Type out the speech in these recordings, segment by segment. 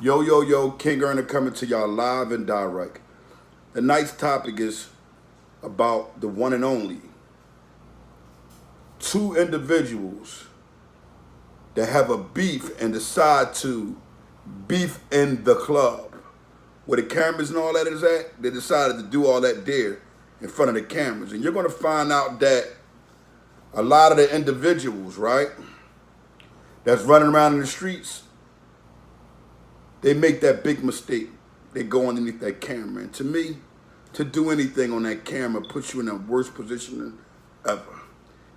Yo, yo, yo, King Earner coming to y'all live and direct. Tonight's topic is about the one and only two individuals that have a beef and decide to beef in the club. Where the cameras and all that is at, they decided to do all that there in front of the cameras. And you're going to find out that a lot of the individuals, right, that's running around in the streets, they make that big mistake. They go underneath that camera. And to me, to do anything on that camera puts you in the worst position than ever.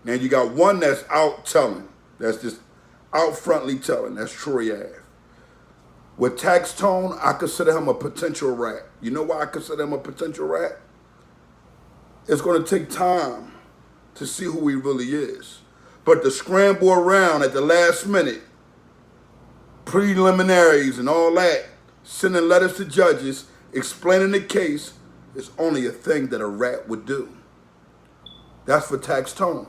Now you got one that's out telling, that's just out frontly telling, that's Troyave. With Taxstone, I consider him a potential rat. You know why I consider him a potential rat? It's going to take time to see who he really is. But to scramble around at the last minute, preliminaries and all that, sending letters to judges, explaining the case, is only a thing that a rat would do. That's for Taxstone.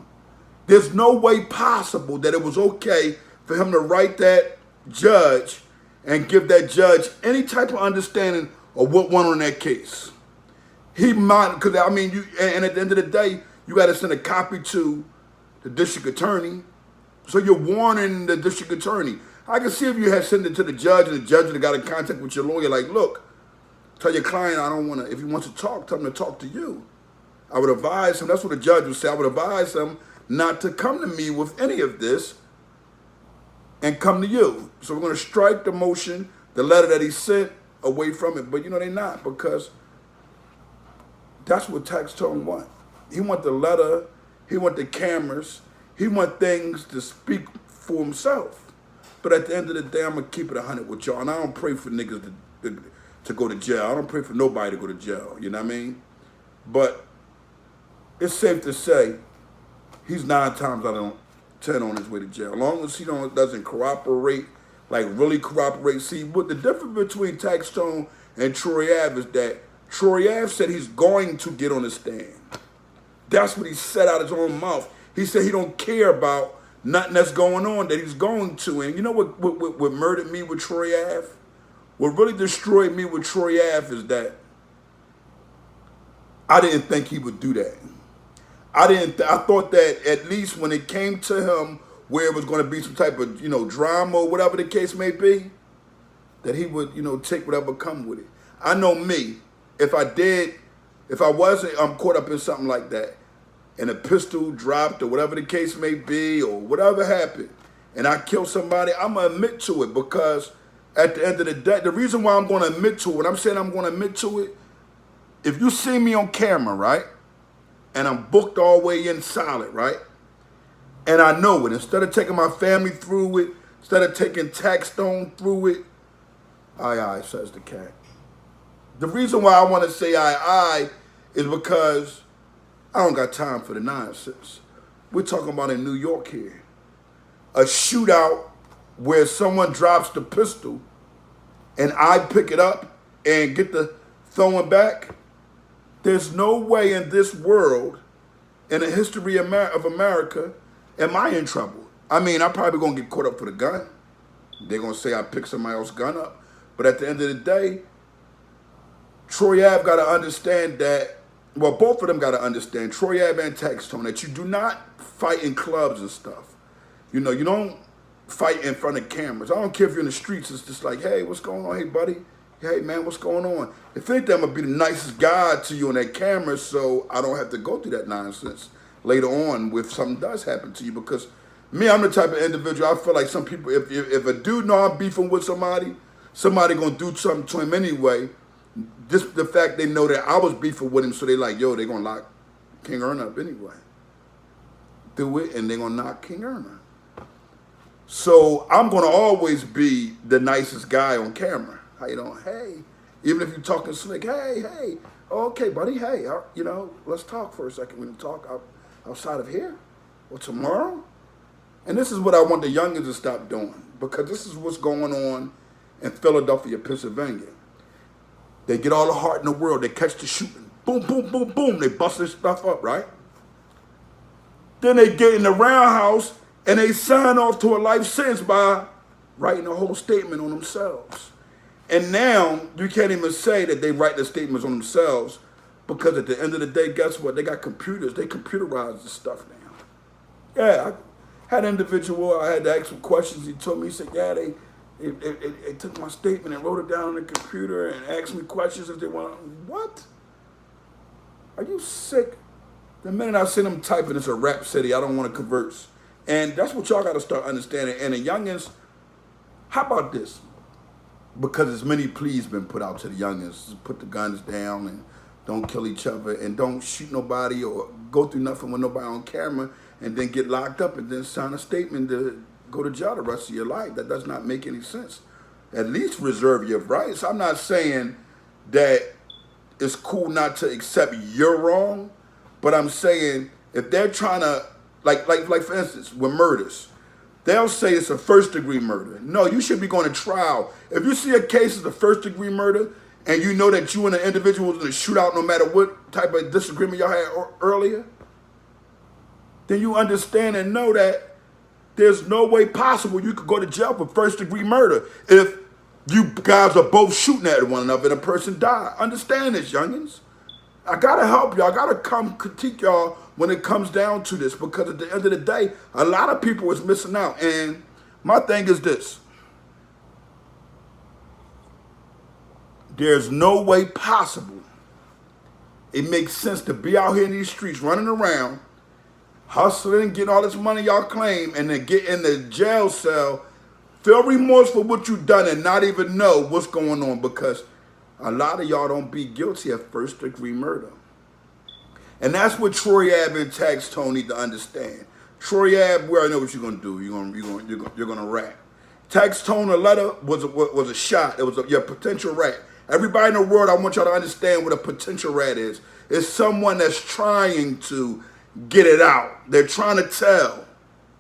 There's no way possible that it was okay for him to write that judge and give that judge any type of understanding of what went on that case. He might, because I mean, and at the end of the day, you got to send a copy to the district attorney. So you're warning the district attorney. I can see if you had sent it to the judge and the judge had got in contact with your lawyer, like, look, tell your client I don't want to, if he wants to talk, tell him to talk to you. I would advise him, that's what the judge would say, I would advise him not to come to me with any of this and come to you. So we're going to strike the motion, the letter that he sent, away from it. But you know they're not, because that's what Taxstone want. He want the letter, he want the cameras, he want things to speak for himself. But at the end of the day, I'm going to keep it 100 with y'all. And I don't pray for niggas to go to jail. I don't pray for nobody to go to jail. You know what I mean? But it's safe to say he's 9 times out of 10 on his way to jail. As long as he doesn't cooperate, like really cooperate. See, what the difference between Taxstone and Troyave is that Troyave said he's going to get on the stand. That's what he said out of his own mouth. He said he don't care about nothing that's going on, that he's going to. And you know what murdered me with Troyave? What really destroyed me with Troyave is that I didn't think he would do that. I thought that at least when it came to him where it was going to be some type of, drama or whatever the case may be, that he would, take whatever come with it. I know me, if I wasn't caught up in something like that, and a pistol dropped or whatever the case may be or whatever happened, and I killed somebody, I'm going to admit to it, because at the end of the day, the reason why I'm going to admit to it, when I'm saying I'm going to admit to it, if you see me on camera, right, and I'm booked all the way in solid, right, and I know it, instead of taking my family through it, instead of taking Taxstone through it, aye, says the cat. The reason why I want to say aye is because I don't got time for the nonsense. We're talking about in New York here. A shootout where someone drops the pistol and I pick it up and get the throwing back. There's no way in this world, in the history of America, am I in trouble. I mean, I'm probably going to get caught up for the gun. They're going to say I picked somebody else's gun up. But at the end of the day, Troyave got to understand that, well, both of them got to understand, Troyave and Taxstone, that you do not fight in clubs and stuff. You don't fight in front of cameras. I don't care if you're in the streets. It's just like, hey, what's going on? Hey, buddy. Hey, man, what's going on? If anything, I'm going to be the nicest guy to you on that camera so I don't have to go through that nonsense later on if something does happen to you. Because me, I'm the type of individual, I feel like some people, if a dude know I'm beefing with somebody going to do something to him anyway. Just the fact they know that I was beefing with him, so they like, yo, they're going to lock King Earner up anyway. Do it, and they're going to knock King Earner. So I'm going to always be the nicest guy on camera. How you doing? Hey. Even if you're talking slick, hey. Okay, buddy, hey, let's talk for a second. We can talk outside of here or tomorrow. And this is what I want the youngins to stop doing, because this is what's going on in Philadelphia, Pennsylvania. They get all the heart in the world. They catch the shooting. Boom, boom, boom, boom. They bust their stuff up, right? Then they get in the roundhouse and they sign off to a life sentence by writing a whole statement on themselves. And now you can't even say that they write the statements on themselves because at the end of the day, guess what? They got computers. They computerize this stuff now. Yeah, I had an individual. I had to ask him questions. He told me, he said, yeah, they took my statement and wrote it down on the computer and asked me questions if they want. What? Are you sick? The minute I see them typing, it's a rap city. I don't want to converse. And that's what y'all got to start understanding. And the youngins, how about this? Because as many pleas been put out to the youngins, put the guns down and don't kill each other and don't shoot nobody or go through nothing with nobody on camera and then get locked up and then sign a statement to go to jail the rest of your life. That does not make any sense. At least reserve your rights. I'm not saying that it's cool not to accept you're wrong, but I'm saying if they're trying to, like for instance, with murders, they'll say it's a first-degree murder. No, you should be going to trial. If you see a case as a first-degree murder and you know that you and the individual was in a shootout no matter what type of disagreement y'all had earlier, then you understand and know that there's no way possible you could go to jail for first-degree murder if you guys are both shooting at one another and a person died. Understand this, youngins. I gotta help y'all. I gotta come critique y'all when it comes down to this, because at the end of the day, a lot of people is missing out. And my thing is this. There's no way possible it makes sense to be out here in these streets running around, hustling, getting all this money y'all claim, and then get in the jail cell, feel remorse for what you've done, and not even know what's going on, because a lot of y'all don't be guilty of first-degree murder. And that's what Troyave and Taxstone need to understand. Troyave, we already know what you're gonna do. You're gonna rat. Taxstone, a letter was a shot. It was your potential rat. Everybody in the world, I want y'all to understand what a potential rat is. It's someone that's trying to get it out. They're trying to tell,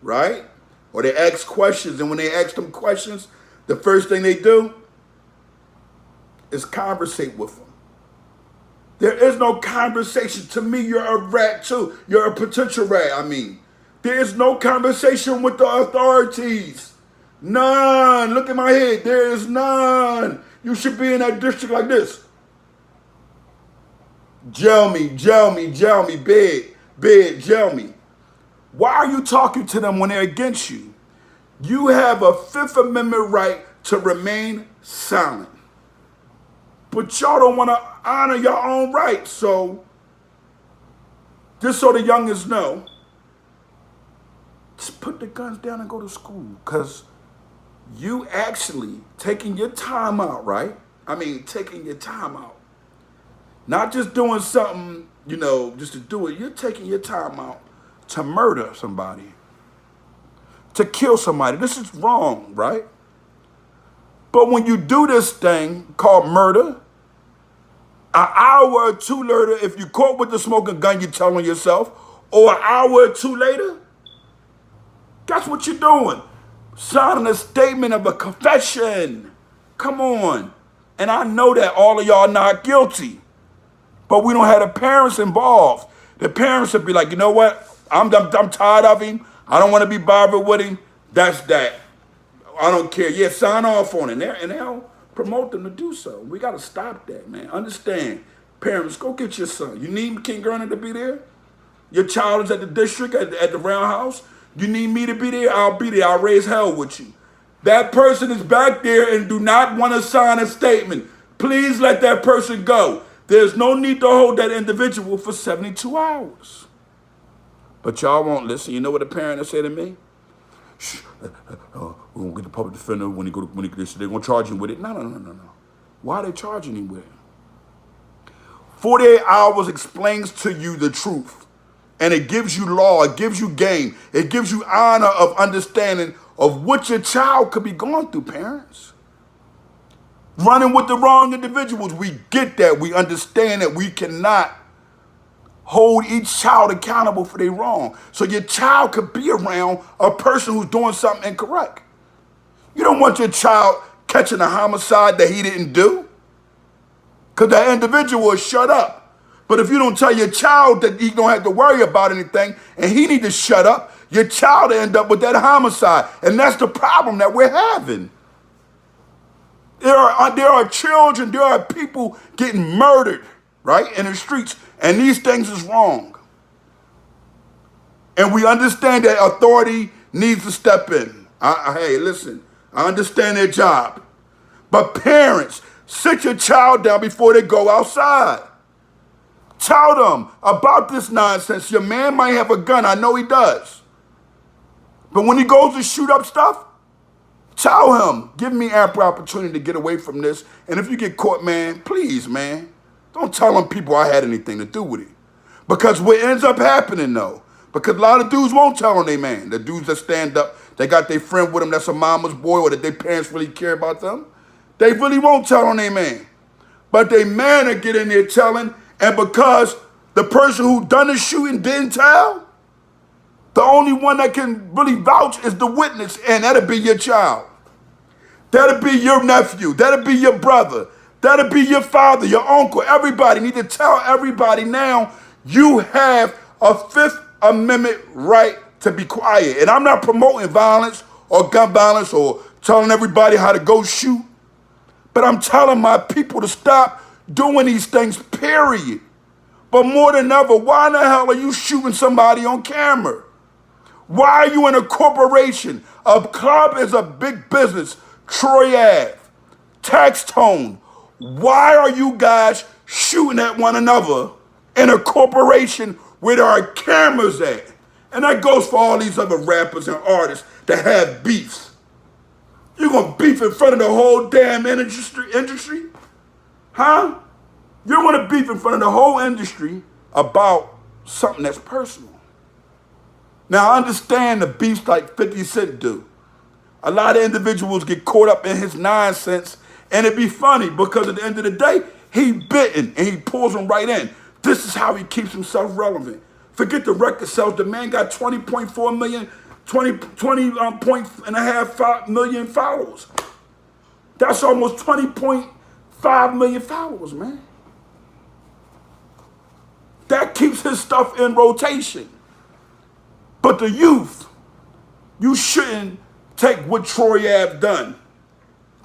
right? Or they ask questions, and when they ask them questions, the first thing they do is conversate with them. There is no conversation. To me, you're a rat too. You're a potential rat, I mean. There is no conversation with the authorities. None. Look at my head. There is none. You should be in that district like this. Jail me, bed, jail me. Why are you talking to them when they're against you? You have a Fifth Amendment right to remain silent. But y'all don't want to honor your own rights. So, just so the youngest know, just put the guns down and go to school. Because you actually taking your time out, right? I mean, taking your time out. Not just doing something, just to do it. You're taking your time out to murder somebody. To kill somebody. This is wrong, right? But when you do this thing called murder, an hour or two later, if you caught with the smoking gun, you're telling yourself, or an hour or two later, that's what you're doing. Signing a statement of a confession. Come on. And I know that all of y'all not guilty, but we don't have the parents involved. The parents would be like, you know what? I'm tired of him. I don't want to be bothered with him. That's that. I don't care. Yeah, sign off on it. And they'll promote them to do so. We got to stop that, man. Understand. Parents, go get your son. You need King Gurney to be there? Your child is at the district, at the roundhouse. You need me to be there? I'll be there. I'll raise hell with you. That person is back there and do not want to sign a statement. Please let that person go. There's no need to hold that individual for 72 hours. But y'all won't listen. You know what a parent will say to me? Shh, we're going to get the public defender when they're going to charge him with it. No. Why are they charging him with it? 48 hours explains to you the truth. And it gives you law. It gives you game. It gives you honor of understanding of what your child could be going through, parents. Running with the wrong individuals. We get that. We understand that we cannot hold each child accountable for their wrong. So your child could be around a person who's doing something incorrect. You don't want your child catching a homicide that he didn't do, because that individual will shut up. But if you don't tell your child that he don't have to worry about anything and he need to shut up, your child will end up with that homicide. And that's the problem that we're having. There are children, there are people getting murdered, right, in the streets, and these things is wrong. And we understand that authority needs to step in. Hey, listen, I understand their job. But parents, sit your child down before they go outside. Tell them about this nonsense. Your man might have a gun. I know he does. But when he goes to shoot up stuff, tell him, give me ample opportunity to get away from this. And if you get caught, man, please, man, don't tell them people I had anything to do with it. Because what ends up happening, though, because a lot of dudes won't tell on their man. The dudes that stand up, they got their friend with them that's a mama's boy or that their parents really care about them. They really won't tell on their man. But their man will get in there telling, and because the person who done the shooting didn't tell, the only one that can really vouch is the witness, and that'll be your child. That'll be your nephew. That'll be your brother. That'll be your father, your uncle. Everybody need to tell everybody now you have a Fifth Amendment right to be quiet. And I'm not promoting violence or gun violence or telling everybody how to go shoot. But I'm telling my people to stop doing these things, period. But more than ever, why in the hell are you shooting somebody on camera? Why are you in a corporation? A club is a big business. Troyave, Taxstone. Why are you guys shooting at one another in a corporation where there are cameras at? And that goes for all these other rappers and artists that have beefs. You're going to beef in front of the whole damn industry? Huh? You want to beef in front of the whole industry about something that's personal. Now, I understand the beefs like 50 Cent do. A lot of individuals get caught up in his nonsense, and it'd be funny because at the end of the day, he bitten and he pulls them right in. This is how he keeps himself relevant. Forget the record sales. The man got 20.4 million, 20.5 million followers. That's almost 20.5 million followers, man. That keeps his stuff in rotation. But the youth, you shouldn't take what Troyave done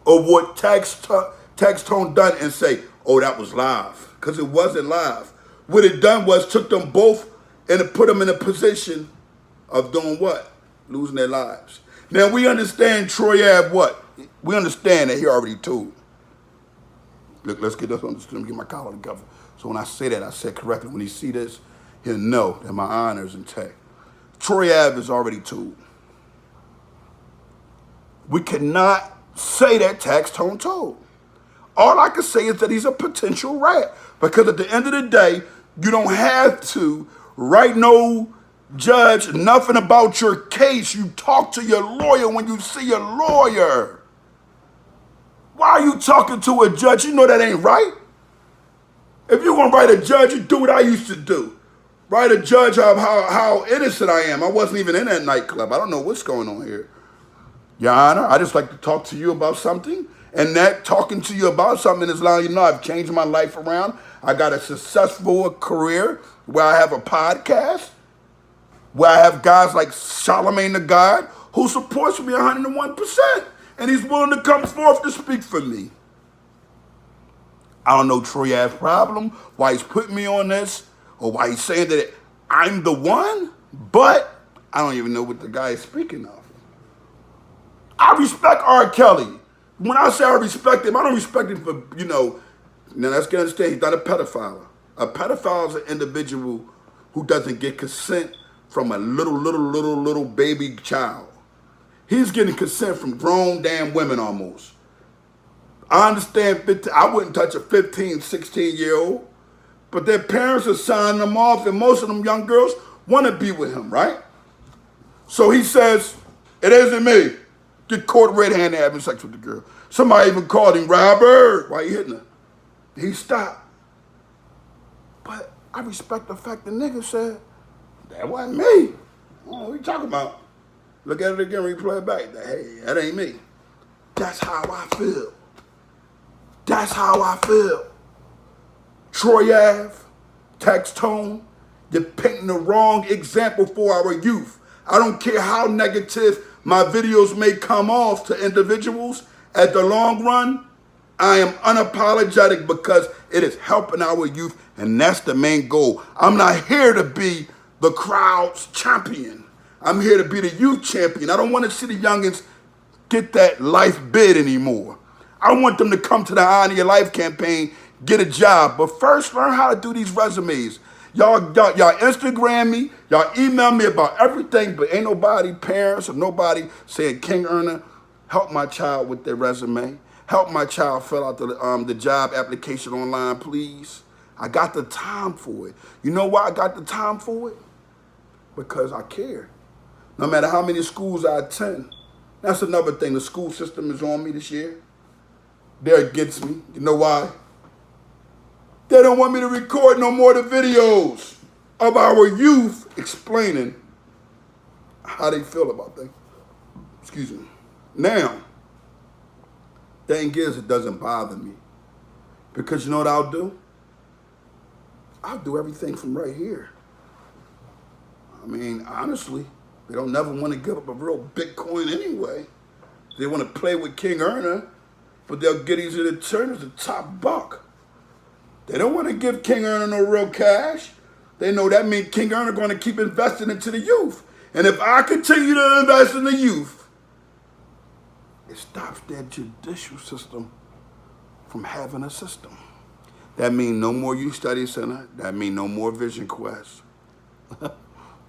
or what Taxstone done and say, oh, that was live, because it wasn't live. What it done was took them both and put them in a position of doing what? Losing their lives. Now, we understand Troyave what? We understand that he already told. Look, let's get this understood. Let me get my collar together. So when I say that, I said correctly. When he see this, he'll know that my honor is intact. Troyave is already told. We cannot say that Taxstone told. All I can say is that he's a potential rat. Because at the end of the day, you don't have to write no judge nothing about your case. You talk to your lawyer when you see your lawyer. Why are you talking to a judge? You know that ain't right. If you're going to write a judge, you do what I used to do. Write a judge of how innocent I am. I wasn't even in that nightclub. I don't know what's going on here. Your Honor, I just like to talk to you about something. And that talking to you about something is allowing you to know I've changed my life around. I got a successful career where I have a podcast, where I have guys like Charlemagne the God who supports me 101%. And he's willing to come forth to speak for me. I don't know Troyave's problem, why he's putting me on this, or why he's saying that I'm the one, but I don't even know what the guy is speaking of. I respect R. Kelly. When I say I respect him, I don't respect him for, now let's get understand, he's not a pedophile. A pedophile is an individual who doesn't get consent from a little baby child. He's getting consent from grown damn women almost. I understand, I wouldn't touch a 15, 16-year-old, but their parents are signing them off, and most of them young girls want to be with him, right? So he says, it isn't me. Get caught red-handed having sex with the girl. Somebody even called him Robert. Why you hitting her? He stopped. But I respect the fact the nigga said, that wasn't me. What are you talking about? Look at it again, replay it back. Hey, that ain't me. That's how I feel. That's how I feel. Troyave, Taxstone, you're painting the wrong example for our youth. I don't care how negative my videos may come off to individuals. At the long run, I am unapologetic because it is helping our youth, and that's the main goal. I'm not here to be the crowd's champion. I'm here to be the youth champion. I don't want to see the youngins get that life bid anymore. I want them to come to the Honor Your Life campaign, get a job, but first learn how to do these resumes. Y'all Instagram me, y'all email me about everything, but ain't nobody, parents or nobody saying, King Erna, help my child with their resume. Help my child fill out the job application online, please. I got the time for it. You know why I got the time for it? Because I care. No matter how many schools I attend. That's another thing. The school system is on me this year. They're against me. You know why? They don't want me to record no more of the videos of our youth explaining how they feel about things. Excuse me. Now, thing is, it doesn't bother me. Because you know what I'll do? I'll do everything from right here. I mean, honestly, they don't never want to give up a real Bitcoin anyway. They want to play with King Erna, but they'll get these attorneys the top buck. They don't want to give King Erna no real cash. They know that means King Erna going to keep investing into the youth. And if I continue to invest in the youth, it stops that judicial system from having a system. That means no more youth study center. That means no more Vision Quest.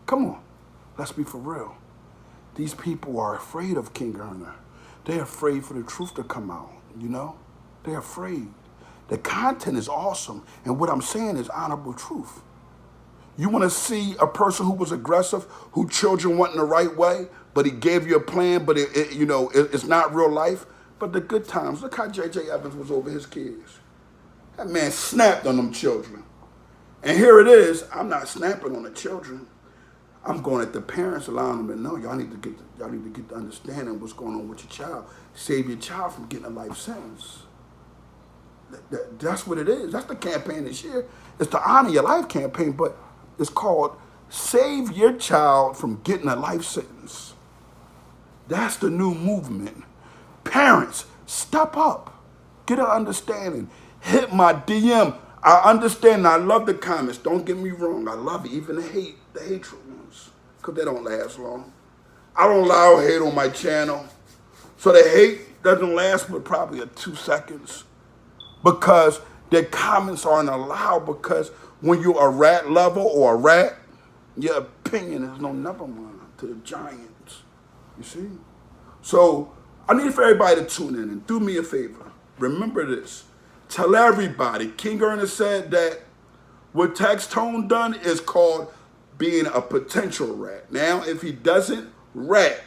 Come on, let's be for real. These people are afraid of King Erna. They're afraid for the truth to come out, you know? They're afraid. The content is awesome, and what I'm saying is honorable truth. You want to see a person who was aggressive, who children went in the right way, but he gave you a plan, but it's not real life. But the good times, look how J.J. Evans was over his kids. That man snapped on them children. And here it is, I'm not snapping on the children. I'm going at the parents, allowing them to know y'all need to get the understanding what's going on with your child. Save your child from getting a life sentence. That's what it is. That's the campaign this year. It's the Honor Your Life campaign, but it's called Save Your Child from Getting a Life Sentence. That's the new movement. Parents, step up. Get an understanding. Hit my DM. I understand and I love the comments. Don't get me wrong. I love it. Even the hateful ones. Because they don't last long. I don't allow hate on my channel. So the hate doesn't last but probably 2 seconds. Because their comments aren't allowed. Because when you're a rat lover or a rat, your opinion is no number one to the giants. You see? So I need for everybody to tune in and do me a favor. Remember this. Tell everybody, King Erna said that what Taxstone done is called being a potential rat. Now, if he doesn't rat,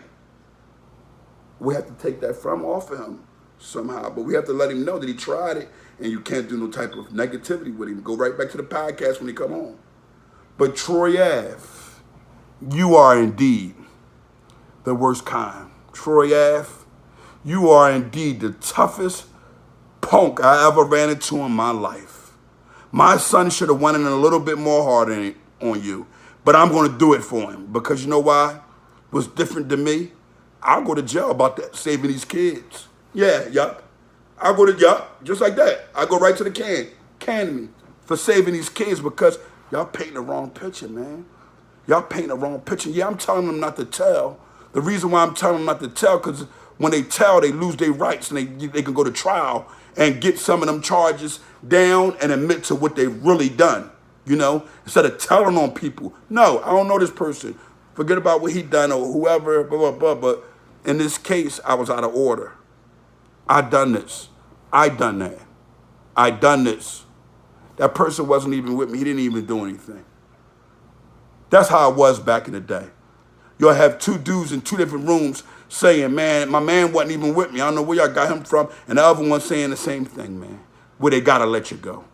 we have to take that from off of him somehow. But we have to let him know that he tried it, and you can't do no type of negativity with him. Go right back to the podcast when he come on. But Troyave, you are indeed the worst kind. Troyave, you are indeed the toughest punk I ever ran into in my life. My son should have went in a little bit more hard on you, but I'm going to do it for him because you know why? What's different than me? I'll go to jail about that, saving these kids. Yeah, yup. I'll go to, just like that. I go right to the can me for saving these kids because y'all painting the wrong picture, man. Y'all painting the wrong picture. Yeah, I'm telling them not to tell. The reason why I'm telling them not to tell because when they tell, they lose their rights and they can go to trial and get some of them charges down and admit to what they've really done, you know, instead of telling on people. No, I don't know this person. Forget about what he done or whoever, blah, blah, blah. But in this case, I was out of order. I done this. I done that. I done this. That person wasn't even with me. He didn't even do anything. That's how it was back in the day. You'll have two dudes in two different rooms saying, man, my man wasn't even with me. I don't know where y'all got him from. And the other one saying the same thing, man. Where they got to let you go.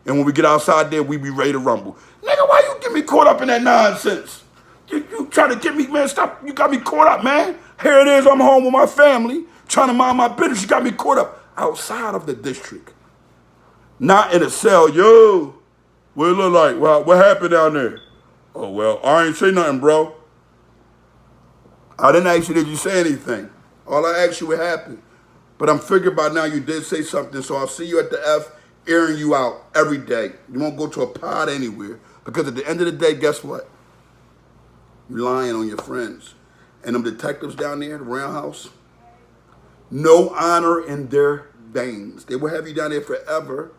And when we get outside there, we be ready to rumble. Nigga, why you get me caught up in that nonsense? You trying to get me, man, stop. You got me caught up, man. Here it is, I'm home with my family, trying to mind my business. You got me caught up outside of the district. Not in a cell. Yo, what it look like? Well, what happened down there? Oh, well, I ain't say nothing, bro. I didn't ask you, did you say anything? All I asked you what happened. But I'm figuring by now you did say something, so I'll see you at the F, airing you out every day. You won't go to a pod anywhere, because at the end of the day, guess what? You're lying on your friends. And them detectives down there at the roundhouse, no honor in their veins. They will have you down there forever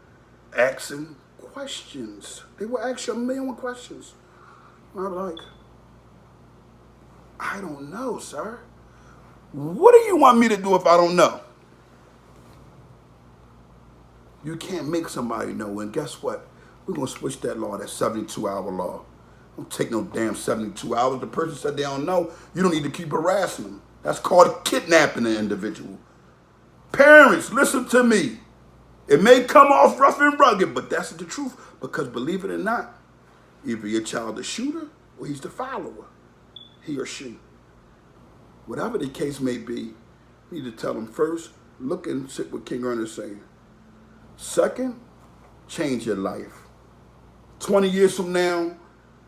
asking questions. They will ask you a million questions. I'm like, I don't know, sir. What do you want me to do if I don't know? You can't make somebody know, and guess what? We're going to switch that law, that 72-hour law. Don't take no damn 72 hours. The person said they don't know. You don't need to keep harassing them. That's called kidnapping an individual. Parents, listen to me. It may come off rough and rugged, but that's the truth. Because believe it or not, either your child the shooter or he's the follower, he or she. Whatever the case may be, you need to tell them first, look and sit what King Ernest is saying. Second, change your life. 20 years from now,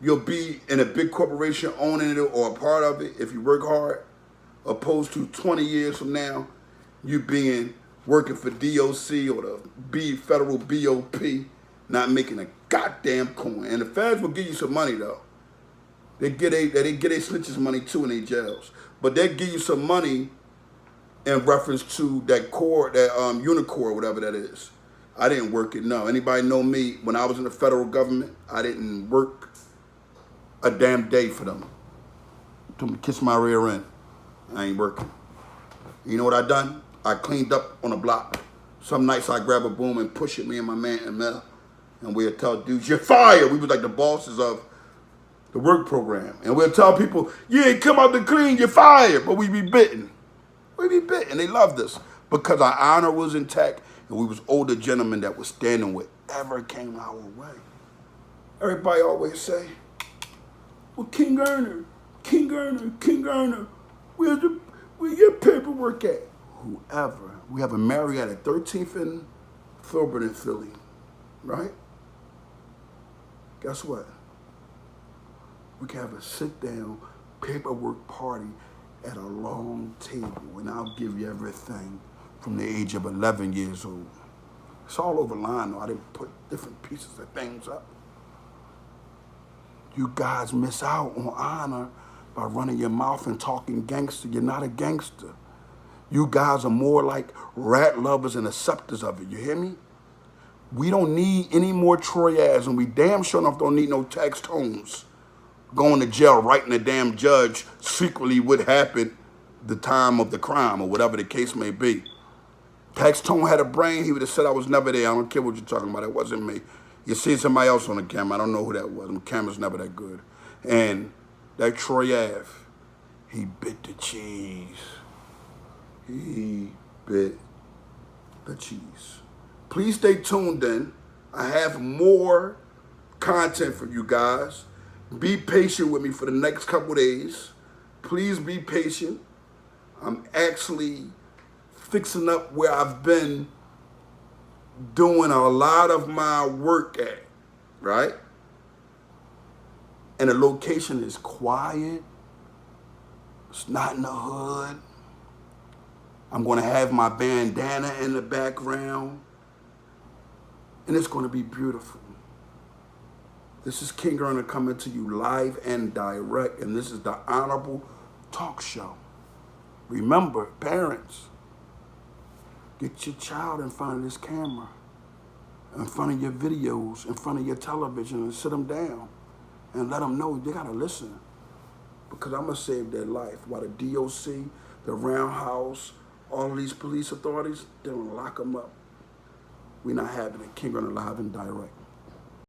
you'll be in a big corporation owning it or a part of it if you work hard, opposed to 20 years from now, you being working for DOC or the federal BOP, not making a goddamn coin. And the feds will give you some money though. They get a snitches money too in their jails, but they give you some money in reference to that Unicorp, whatever that is. I didn't work it. No, anybody know me? When I was in the federal government, I didn't work a damn day for them. Told me to kiss my rear end. I ain't working. You know what I done? I cleaned up on the block. Some nights I grab a boom and push it, me and my man Emil, and we'll tell dudes, you're fired. We was like the bosses of the work program. And we'll tell people, you ain't come out to clean, you're fired. But we be bitten. We be bitten. They loved us because our honor was intact and we was older gentlemen that was standing whatever came our way. Everybody always say, well, King Erner, where your paperwork at? Whoever. We have a Marriott at 13th and Filbert in Philly, right? Guess what? We can have a sit-down paperwork party at a long table, and I'll give you everything from the age of 11 years old. It's all over line, though. I didn't put different pieces of things up. You guys miss out on honor by running your mouth and talking gangster. You're not a gangster. You guys are more like rat lovers and acceptors of it. You hear me? We don't need any more Troyaves, and we damn sure enough don't need no Taxstones going to jail, writing the damn judge secretly what happened the time of the crime or whatever the case may be. Taxstone had a brain, he would have said I was never there. I don't care what you're talking about. It wasn't me. You see somebody else on the camera. I don't know who that was. The camera's never that good. And that Troyave, he bit the cheese. He bit the cheese. Please stay tuned in. I have more content for you guys. Be patient with me for the next couple days. Please be patient. I'm actually fixing up where I've been doing a lot of my work at, right? And the location is quiet. It's not in the hood. I'm going to have my bandana in the background. And it's going to be beautiful. This is King Erner coming to you live and direct, and this is the Honorable Talk Show. Remember, parents, get your child in front of this camera, in front of your videos, in front of your television, and sit them down and let them know they got to listen, because I'm going to save their life. While the DOC, the Roundhouse, all of these police authorities, they're going to lock them up. We're not having it. King Erner live and direct.